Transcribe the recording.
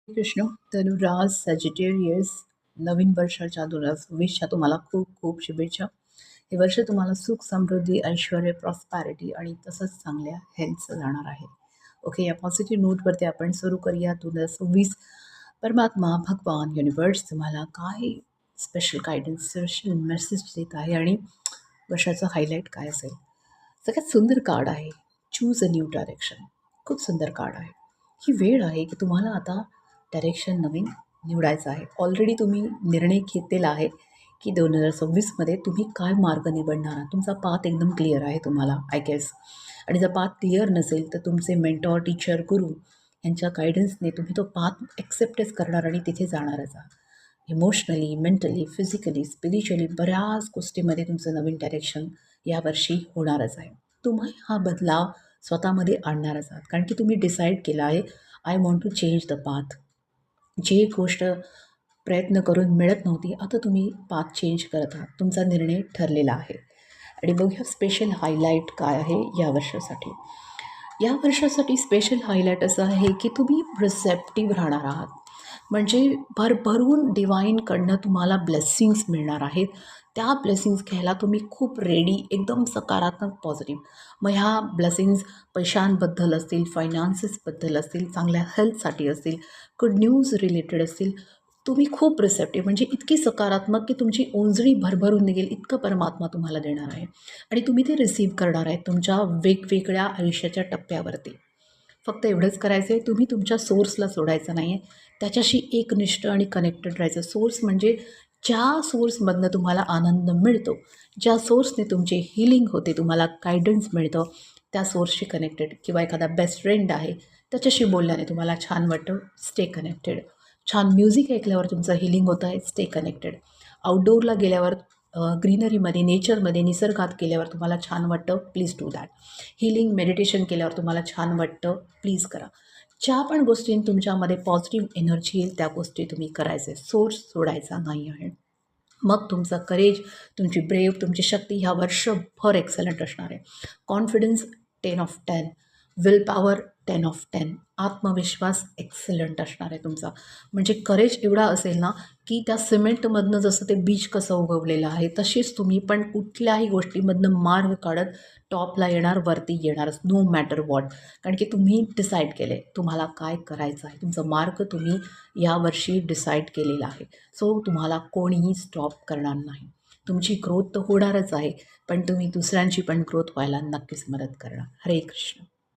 कृष्ण. धनुराज सॅजिटेरियस, नवीन वर्षाच्या 2024च्या तुम्हाला खूप खूप शुभेच्छा. हे वर्ष तुम्हाला सुख, समृद्धी, ऐश्वर्य, प्रॉस्पॅरिटी आणि तसंच चांगल्या हेल्थचं जाणार आहे. ओके, या पॉझिटिव्ह नोटवरती आपण सुरू करूया. 2026 परमात्मा, भगवान, युनिवर्स तुम्हाला काय स्पेशल गायडन्स, स्पेशल मेसेज देत आहे आणि वर्षाचं हायलाईट काय असेल. सगळ्यात सुंदर कार्ड आहे चूज अ न्यू डायरेक्शन. खूप सुंदर कार्ड आहे. ही वेळ आहे की तुम्हाला आता डायरेक्शन नवीन निवडायचं आहे. ऑलरेडी तुम्ही निर्णय घेतलेला आहे की 2026मध्ये तुम्ही काय मार्ग निवडणार आहात. तुमचा पाथ एकदम क्लिअर आहे तुम्हाला, आय गेस. आणि जर पाथ क्लिअर नसेल तर तुमचे मेंटॉर, टीचर, गुरु यांच्या गायडन्सने तुम्ही तो पाथ ॲक्सेप्टच करणार आणि तिथे जाणारच आहात. इमोशनली, मेंटली, फिजिकली, स्पिरिच्युअली बऱ्याच गोष्टीमध्ये तुमचं नवीन डायरेक्शन यावर्षी होणारच आहे. तुम्ही हा बदलाव स्वतःमध्ये आणणारच आहात, कारण की तुम्ही डिसाईड केलं आहे, I want to change the path. जी एक गोष्ट प्रयत्न करून मिळत नव्हती, आता तुम्ही पाथ चेंज करत आहात. तुमचा निर्णय ठरलेला आहे. आणि बघूया स्पेशल हायलाईट काय आहे या वर्षासाठी. या वर्षासाठी स्पेशल हायलाईट असं आहे की तुम्ही रिसेप्टिव्ह राहणार आहात. म्हणजे भरभरून डिवाईनकडनं तुम्हाला ब्लेसिंग्स मिळणार आहेत. त्या ब्लेसिंग्स घ्यायला तुम्ही खूप रेडी, एकदम सकारात्मक, पॉझिटिव्ह. मग ह्या ब्लेसिंग्स पैशांबद्दल असतील, फायनान्सेसबद्दल असतील, चांगल्या हेल्थसाठी असतील, गुड न्यूज रिलेटेड असतील. तुम्ही खूप रिसेप्टिव्ह, म्हणजे इतकी सकारात्मक की तुमची ओंजळी भरभरून निघेल इतकं परमात्मा तुम्हाला देणार आहे. आणि तुम्ही ते रिसीव्ह करणार आहे तुमच्या वेगवेगळ्या आयुष्याच्या टप्प्यावरती. फक्त एवढंच करायचं आहे, तुम्ही तुमच्या सोर्सला सोडायचं नाही आहे. त्याच्याशी एकनिष्ठ आणि कनेक्टेड राहायचं. सोर्स म्हणजे ज्या सोर्समधनं तुम्हाला आनंद मिळतो, ज्या सोर्सने तुमची हीलिंग होते, तुम्हाला गायडन्स मिळतं, त्या सोर्सशी कनेक्टेड. किंवा एखादा बेस्ट फ्रेंड आहे, त्याच्याशी बोलल्याने तुम्हाला छान वाटतं, स्टे कनेक्टेड. छान म्युझिक ऐकल्यावर तुमचं हीलिंग होतं आहे, स्टे कनेक्टेड. आउटडोअरला गेल्यावर ग्रीनरीमध्ये, नेचरमध्ये, निसर्गात गेल्यावर तुम्हाला छान वाटतं, please do that. Healing meditation केल्यावर तुम्हाला छान वाटतं, प्लीज करा. ज्या पण गोष्टी तुमच्यामध्ये पॉझिटिव्ह एनर्जी येईल त्या गोष्टी तुम्ही करायचे. सोर्स सोडायचा नाही आहे. मग तुमचा करेज, तुमची ब्रेव, तुमची शक्ती ह्या वर्षभर एक्सलंट असणार आहे. कॉन्फिडन्स 10/10, विल पॉवर 10/10, आत्मविश्वास एक्सलंट असणार आहे तुमचा. म्हणजे करेज एवढा असेल ना की त्या सिमेंटमधनं जसं ते बीज कसं उगवलेलं आहे तशीच तुम्ही पण कुठल्याही गोष्टीमधनं मार्ग काढत टॉपला येणार, वरती येणारच, नो मॅटर वॉट. कारण की तुम्ही डिसाईड केलं आहे तुम्हाला काय करायचं आहे. तुमचा मार्ग तुम्ही यावर्षी डिसाईड केलेला आहे. सो तुम्हाला कोणीही स्टॉप करणार नाही. तुमची ग्रोथ तर होणारच आहे, पण तुम्ही दुसऱ्यांची पण ग्रोथ व्हायला नक्कीच मदत करणार. हरे कृष्ण.